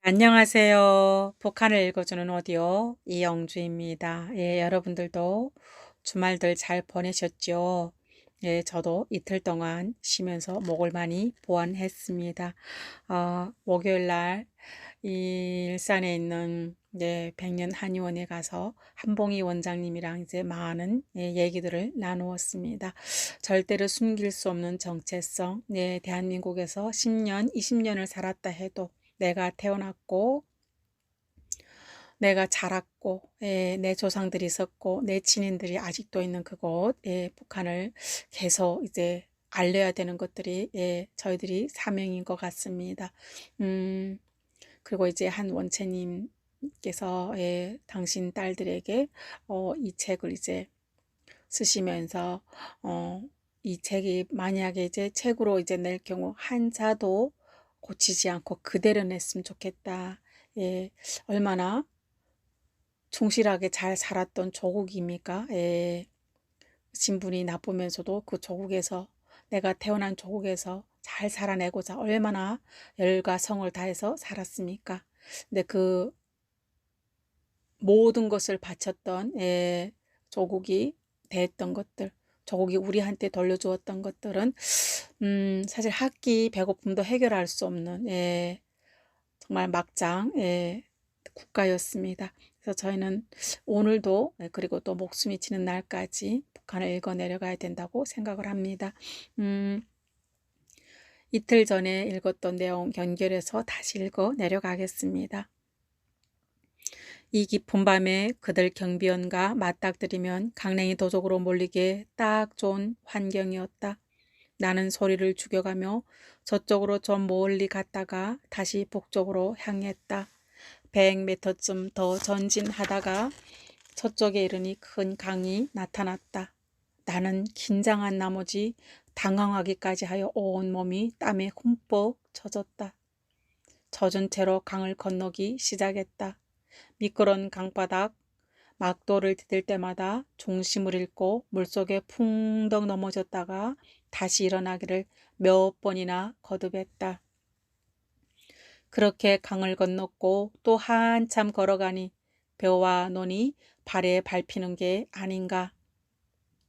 안녕하세요. 북한을 읽어주는 오디오 이영주입니다. 예, 여러분들도 주말들 잘 보내셨죠? 예, 저도 이틀 동안 쉬면서 목을 많이 보완했습니다. 목요일 날 이 일산에 있는 백년 한의원에 가서 한봉희 원장님이랑 이제 많은 얘기들을 나누었습니다. 절대로 숨길 수 없는 정체성. 대한민국에서 10년, 20년을 살았다 해도 내가 태어났고 내가 자랐고 내 조상들이 있었고 내 친인들이 아직도 있는 그곳 북한을 계속 이제 알려야 되는 것들이 저희들이 사명인 것 같습니다. 그리고 이제 한 원체님께서 당신 딸들에게 이 책을 이제 쓰시면서 이 책이 만약에 이제 책으로 이제 낼 경우 한자도 고치지 않고 그대로 냈으면 좋겠다. 얼마나 충실하게 잘 살았던 조국입니까? 신분이 나쁘면서도 그 조국에서 내가 태어난 조국에서 잘 살아내고자 얼마나 열과 성을 다해서 살았습니까? 근데 그 모든 것을 바쳤던 조국이 대했던 것들, 조국이 우리한테 돌려주었던 것들은 사실 학기 배고픔도 해결할 수 없는 정말 막장 국가였습니다. 그래서 저희는 오늘도 그리고 또 목숨이 지는 날까지 북한을 읽어 내려가야 된다고 생각을 합니다. 음, 이틀 전에 읽었던 내용 연결해서 다시 읽어 내려가겠습니다. 이 깊은 밤에 그들 경비원과 맞닥뜨리면 강냉이 도적으로 몰리게 딱 좋은 환경이었다. 나는 소리를 죽여가며 저쪽으로 좀 멀리 갔다가 다시 북쪽으로 향했다. 100m쯤 더 전진하다가 저쪽에 이르니 큰 강이 나타났다. 나는 긴장한 나머지 당황하기까지 하여 온몸이 땀에 흠뻑 젖었다. 젖은 채로 강을 건너기 시작했다. 미끄러운 강바닥, 막도를 디딜 때마다 중심을 잃고 물속에 풍덩 넘어졌다가 다시 일어나기를 몇 번이나 거듭했다. 그렇게 강을 건넜고 또 한참 걸어가니 벼와 논이 발에 밟히는 게 아닌가.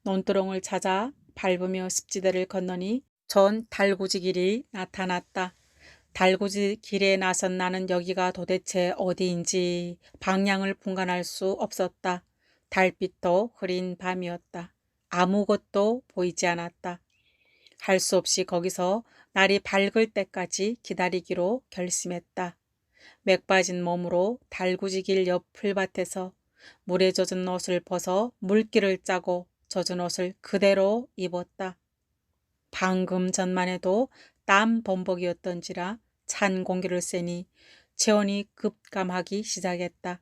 논두렁을 찾아 밟으며 습지대를 건너니 전 달구지 길이 나타났다. 달구지 길에 나선 나는 여기가 도대체 어디인지 방향을 분간할 수 없었다. 달빛도 흐린 밤이었다. 아무것도 보이지 않았다. 할 수 없이 거기서 날이 밝을 때까지 기다리기로 결심했다. 맥 빠진 몸으로 달구지길 옆 풀밭에서 물에 젖은 옷을 벗어 물기를 짜고 젖은 옷을 그대로 입었다. 방금 전만 해도 땀 범벅이었던지라 찬 공기를 쐬니 체온이 급감하기 시작했다.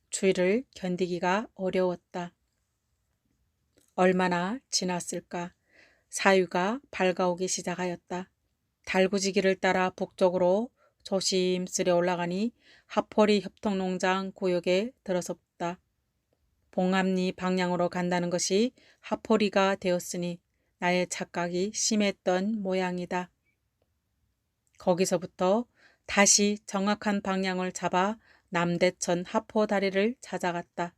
추위를 견디기가 어려웠다. 얼마나 지났을까? 사유가 밝아오기 시작하였다. 달구지기를 따라 북쪽으로 조심스레 올라가니 하포리 협동농장 구역에 들어섰다. 봉암리 방향으로 간다는 것이 하포리가 되었으니 나의 착각이 심했던 모양이다. 거기서부터 다시 정확한 방향을 잡아 남대천 하포다리를 찾아갔다.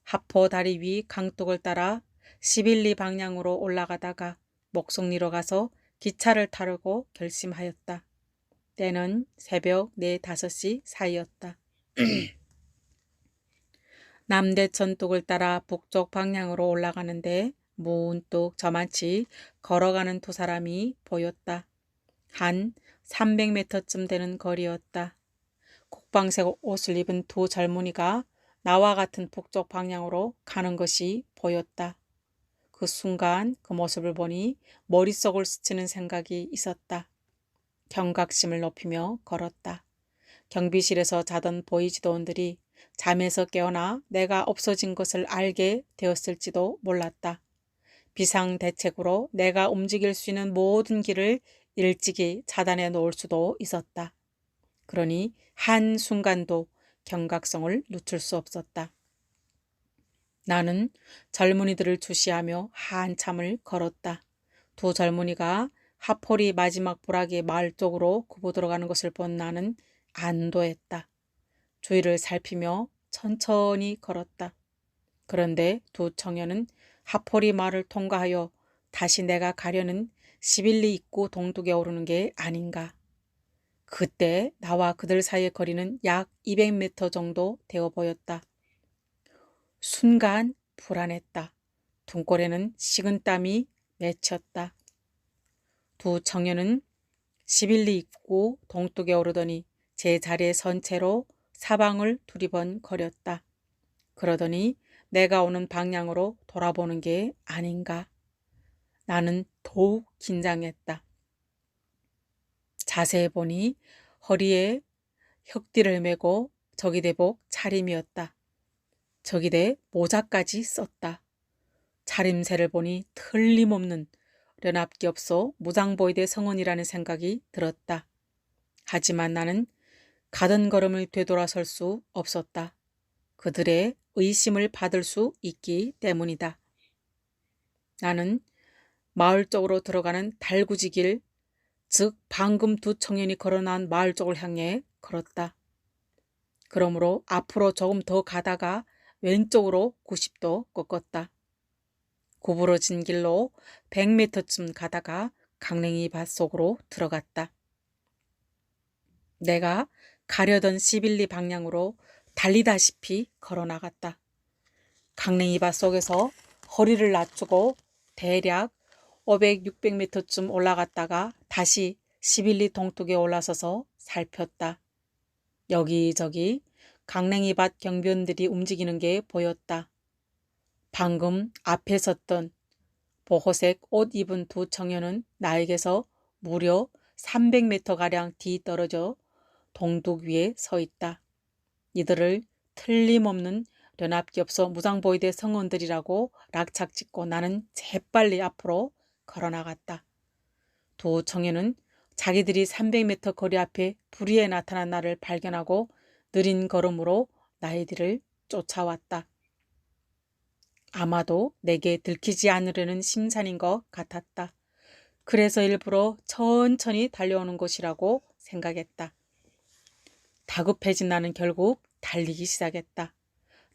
하포다리 위 강둑을 따라 11리 방향으로 올라가다가 목송리로 가서 기차를 타려고 결심하였다. 때는 새벽 4, 5시 사이였다. 남대천 뚝을 따라 북쪽 방향으로 올라가는데 문득 저만치 걸어가는 두 사람이 보였다. 한 300m쯤 되는 거리였다. 국방색 옷을 입은 두 젊은이가 나와 같은 북쪽 방향으로 가는 것이 보였다. 그 순간 그 모습을 보니 머릿속을 스치는 생각이 있었다. 경각심을 높이며 걸었다. 경비실에서 자던 보이지도원들이 잠에서 깨어나 내가 없어진 것을 알게 되었을지도 몰랐다. 비상대책으로 내가 움직일 수 있는 모든 길을 일찍이 차단해 놓을 수도 있었다. 그러니 한순간도 경각성을 늦출 수 없었다. 나는 젊은이들을 주시하며 한참을 걸었다. 두 젊은이가 하포리 마지막 부락의 마을 쪽으로 굽어 들어가는 것을 본 나는 안도했다. 주위를 살피며 천천히 걸었다. 그런데 두 청년은 하포리 마을을 통과하여 다시 내가 가려는 시빌리 입구 동뚝에 오르는 게 아닌가. 그때 나와 그들 사이의 거리는 약 200m 정도 되어 보였다. 순간 불안했다. 등골에는 식은땀이 맺혔다. 두 청년은 시빌리 입구 동뚝에 오르더니 제 자리에 선 채로 사방을 두리번거렸다. 그러더니 내가 오는 방향으로 돌아보는 게 아닌가. 나는 더욱 긴장했다. 자세히 보니 허리에 혁띠를 메고 저기대복 차림이었다. 저기대 모자까지 썼다. 차림새를 보니 틀림없는 련합기업소 무장보위대 성원이라는 생각이 들었다. 하지만 나는 가던 걸음을 되돌아설 수 없었다. 그들의 의심을 받을 수 있기 때문이다. 나는 마을 쪽으로 들어가는 달구지길, 즉 방금 두 청년이 걸어나온 마을 쪽을 향해 걸었다. 그러므로 앞으로 조금 더 가다가 왼쪽으로 90도 꺾었다. 구부러진 길로 100m쯤 가다가 강냉이 밭 속으로 들어갔다. 내가 가려던 시빌리 방향으로 달리다시피 걸어나갔다. 강냉이 밭 속에서 허리를 낮추고 대략 500, 600m쯤 올라갔다가 다시 시빌리 동뚝에 올라서서 살폈다. 여기저기 강냉이 밭 경비원들이 움직이는 게 보였다. 방금 앞에 섰던 보호색 옷 입은 두 청년은 나에게서 무려 300m가량 뒤떨어져 동뚝 위에 서 있다. 이들을 틀림없는 연합기업소 무장보위대 성원들이라고 락착짓고 나는 재빨리 앞으로 걸어나갔다. 두 청년은 자기들이 300m 거리 앞에 불의에 나타난 나를 발견하고 느린 걸음으로 나의 뒤를 쫓아왔다. 아마도 내게 들키지 않으려는 심산인 것 같았다. 그래서 일부러 천천히 달려오는 것이라고 생각했다. 다급해진 나는 결국 달리기 시작했다.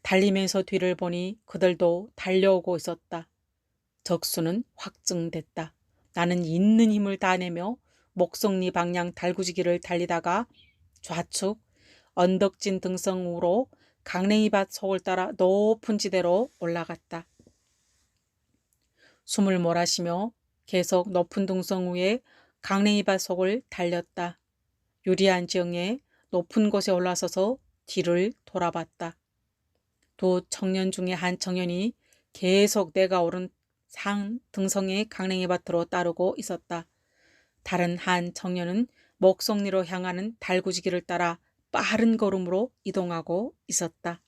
달리면서 뒤를 보니 그들도 달려오고 있었다. 적수는 확증됐다. 나는 있는 힘을 다내며 목성리 방향 달구지기를 달리다가 좌측 언덕진 등성으로 강냉이밭 속을 따라 높은 지대로 올라갔다. 숨을 몰아쉬며 계속 높은 등성 위에 강냉이밭 속을 달렸다. 유리한 지형에 높은 곳에 올라서서 뒤를 돌아봤다. 두 청년 중에 한 청년이 계속 내가 오른 상 등성의 강냉이밭으로 따르고 있었다. 다른 한 청년은 목성리로 향하는 달구지기를 따라 빠른 걸음으로 이동하고 있었다.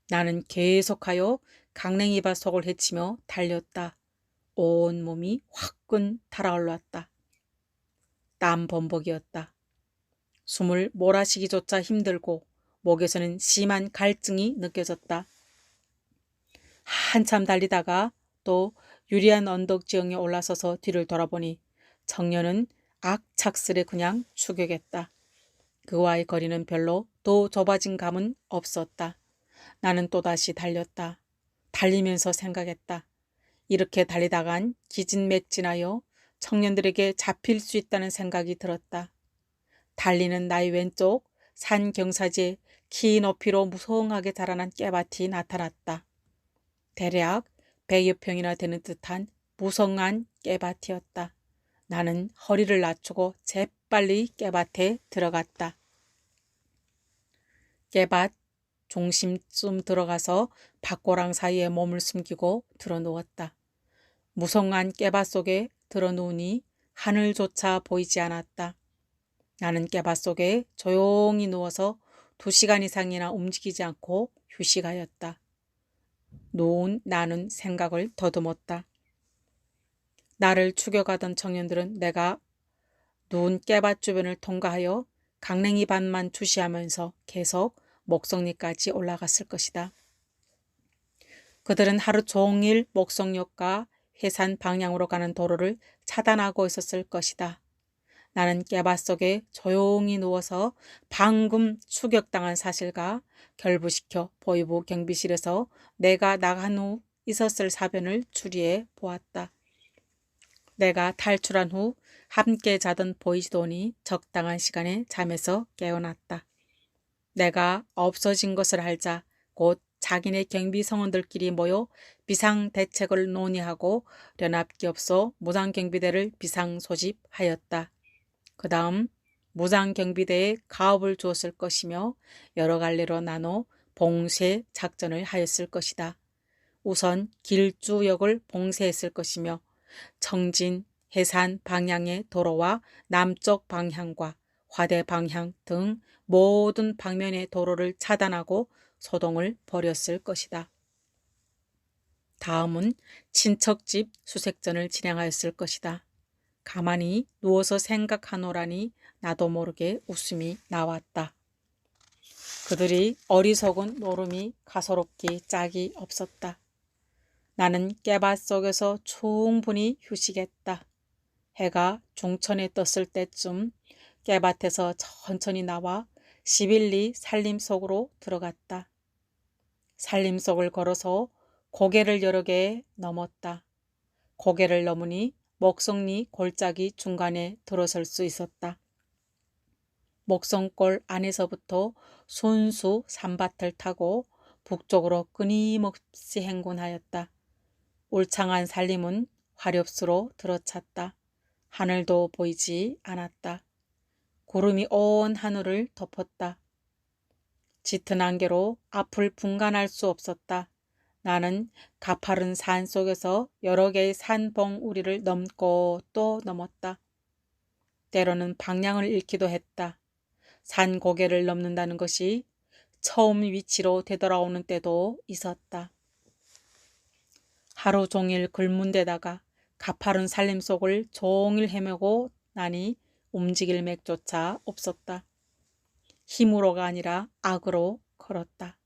나는 계속하여 강냉이밭 속을 헤치며 달렸다. 온 몸이 화끈 달아올랐다. 땀 범벅이었다. 숨을 몰아쉬기조차 힘들고 목에서는 심한 갈증이 느껴졌다. 한참 달리다가 또 유리한 언덕 지형에 올라서서 뒤를 돌아보니 청년은 악착스레 그냥 추격했다. 그와의 거리는 별로 더 좁아진 감은 없었다. 나는 또다시 달렸다. 달리면서 생각했다. 이렇게 달리다간 기진맥진하여 청년들에게 잡힐 수 있다는 생각이 들었다. 달리는 나의 왼쪽 산 경사지에 키 높이로 무성하게 자라난 깨밭이 나타났다. 대략 100여 평이나 되는 듯한 무성한 깨밭이었다. 나는 허리를 낮추고 재빨리 깨밭에 들어갔다. 깨밭 중심쯤 들어가서 밭고랑 사이에 몸을 숨기고 들어누웠다. 무성한 깨밭 속에 들어누우니 하늘조차 보이지 않았다. 나는 깨밭 속에 조용히 누워서 2시간 이상이나 움직이지 않고 휴식하였다. 누운 나는 생각을 더듬었다. 나를 추격하던 청년들은 내가 누운 깨밭 주변을 통과하여 강냉이 밭만 주시하면서 계속 목성리까지 올라갔을 것이다. 그들은 하루 종일 목성역과 해산 방향으로 가는 도로를 차단하고 있었을 것이다. 나는 깨바 속에 조용히 누워서 방금 추격당한 사실과 결부시켜 보이부 경비실에서 내가 나간 후 있었을 사변을 추리해 보았다. 내가 탈출한 후 함께 자던 보이지도니 적당한 시간에 잠에서 깨어났다. 내가 없어진 것을 알자 곧 자기네 경비 성원들끼리 모여 비상대책을 논의하고 연합기업소 무장경비대를 비상소집하였다. 그 다음 무장경비대에 가업을 주었을 것이며 여러 갈래로 나눠 봉쇄 작전을 하였을 것이다. 우선 길주역을 봉쇄했을 것이며 청진, 해산 방향의 도로와 남쪽 방향과 화대 방향 등 모든 방면의 도로를 차단하고 소동을 벌였을 것이다. 다음은 친척집 수색전을 진행하였을 것이다. 가만히 누워서 생각하노라니 나도 모르게 웃음이 나왔다. 그들이 어리석은 노름이 가소롭기 짝이 없었다. 나는 깨밭 속에서 충분히 휴식했다. 해가 중천에 떴을 때쯤 깨밭에서 천천히 나와 11리 산림 속으로 들어갔다. 산림 속을 걸어서 고개를 여러 개 넘었다. 고개를 넘으니 목성리 골짜기 중간에 들어설 수 있었다. 목성골 안에서부터 순수 산밭을 타고 북쪽으로 끊임없이 행군하였다. 울창한 산림은 화렵수로 들어찼다. 하늘도 보이지 않았다. 구름이 온 하늘을 덮었다. 짙은 안개로 앞을 분간할 수 없었다. 나는 가파른 산 속에서 여러 개의 산봉우리를 넘고 또 넘었다. 때로는 방향을 잃기도 했다. 산 고개를 넘는다는 것이 처음 위치로 되돌아오는 때도 있었다. 하루 종일 굶은 데다가 가파른 산림 속을 종일 헤매고 나니 움직일 맥조차 없었다. 힘으로가 아니라 악으로 걸었다.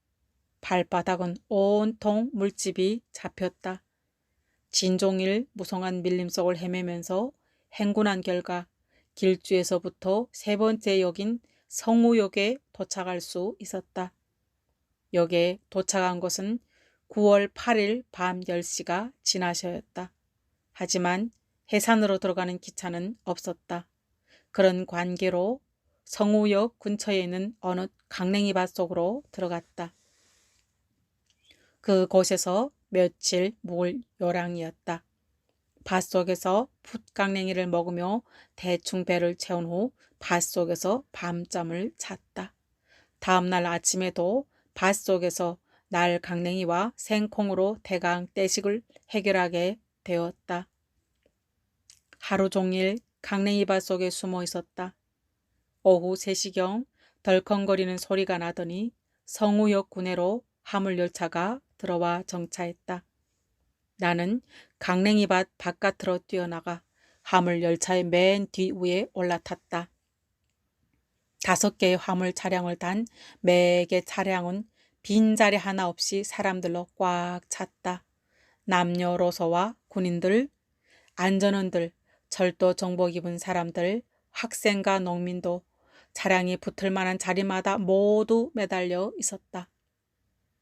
발바닥은 온통 물집이 잡혔다. 진종일 무성한 밀림 속을 헤매면서 행군한 결과 길주에서부터 세 번째 역인 성우역에 도착할 수 있었다. 역에 도착한 것은 9월 8일 밤 10시가 지나셔였다. 하지만 해산으로 들어가는 기차는 없었다. 그런 관계로 성우역 근처에 있는 어느 강냉이밭 속으로 들어갔다. 그곳에서 며칠 묵을 요량이었다. 밭속에서 풋강냉이를 먹으며 대충 배를 채운 후 밭속에서 밤잠을 잤다. 다음날 아침에도 밭속에서 날 강냉이와 생콩으로 대강 떼식을 해결하게 되었다. 하루 종일 강냉이밭 속에 숨어 있었다. 오후 3시경 덜컹거리는 소리가 나더니 성우역 구내로 화물열차가 들어와 정차했다. 나는 강냉이밭 바깥으로 뛰어나가 화물열차의 맨 뒤위에 올라탔다. 5개의 화물 차량을 단 매개 차량은 빈자리 하나 없이 사람들로 꽉 찼다. 남녀노소와 군인들, 안전원들, 철도 정복 입은 사람들, 학생과 농민도 차량이 붙을 만한 자리마다 모두 매달려 있었다.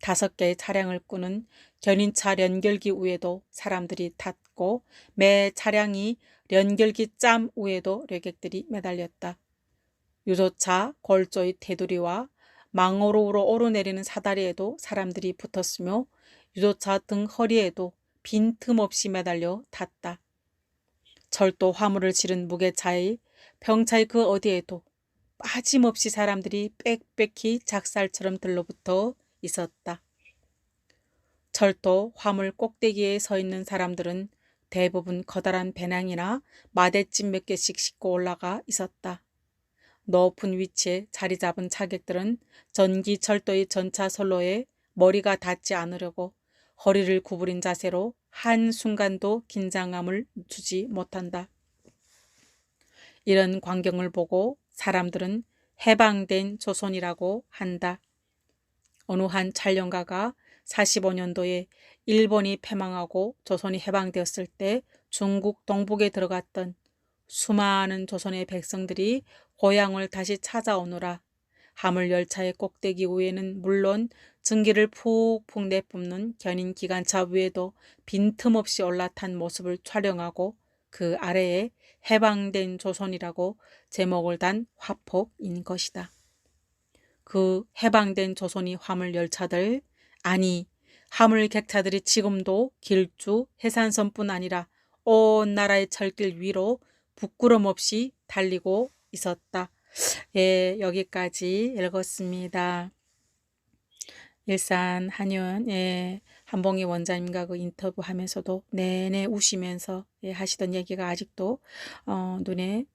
5개의 차량을 꾸는 견인차 연결기 위에도 사람들이 탔고 매 차량이 연결기 짬 위에도 여객들이 매달렸다. 유조차 골조의 테두리와 망호로우로 오르내리는 사다리에도 사람들이 붙었으며 유조차 등 허리에도 빈틈없이 매달려 탔다. 철도 화물을 실은 무게차의 병차의 그 어디에도 빠짐없이 사람들이 빽빽히 작살처럼 들러붙어 있었다. 철도 화물 꼭대기에 서 있는 사람들은 대부분 커다란 배낭이나 마대찜 몇 개씩 싣고 올라가 있었다. 높은 위치에 자리 잡은 차객들은 전기 철도의 전차 선로에 머리가 닿지 않으려고 허리를 구부린 자세로 한순간도 긴장감을 주지 못한다. 이런 광경을 보고 사람들은 해방된 조선이라고 한다. 어느 한 촬영가가 45년도에 일본이 패망하고 조선이 해방되었을 때 중국 동북에 들어갔던 수많은 조선의 백성들이 고향을 다시 찾아오느라 화물열차의 꼭대기 위에는 물론 증기를 푹푹 내뿜는 견인 기관차 위에도 빈틈없이 올라탄 모습을 촬영하고 그 아래에 해방된 조선이라고 제목을 단 화폭인 것이다. 그 해방된 조선이 화물열차들, 아니 화물객차들이 지금도 길주 해산선뿐 아니라 온 나라의 철길 위로 부끄럼 없이 달리고 있었다. 예, 여기까지 읽었습니다. 일산 한의원 한봉희 원장님과 그 인터뷰하면서도 내내 우시면서 하시던 얘기가 아직도 눈에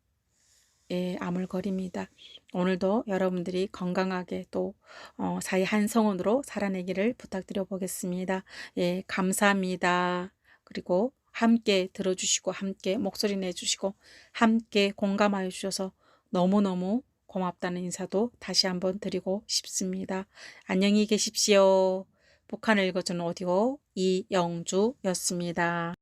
아물거립니다. 오늘도 여러분들이 건강하게 또 사이 한성원으로 살아내기를 부탁드려 보겠습니다. 예, 감사합니다. 그리고 함께 들어주시고 함께 목소리 내주시고 함께 공감하여 주셔서 너무너무 고맙다는 인사도 다시 한번 드리고 싶습니다. 안녕히 계십시오. 북한을 읽어주는 오디오 이영주였습니다.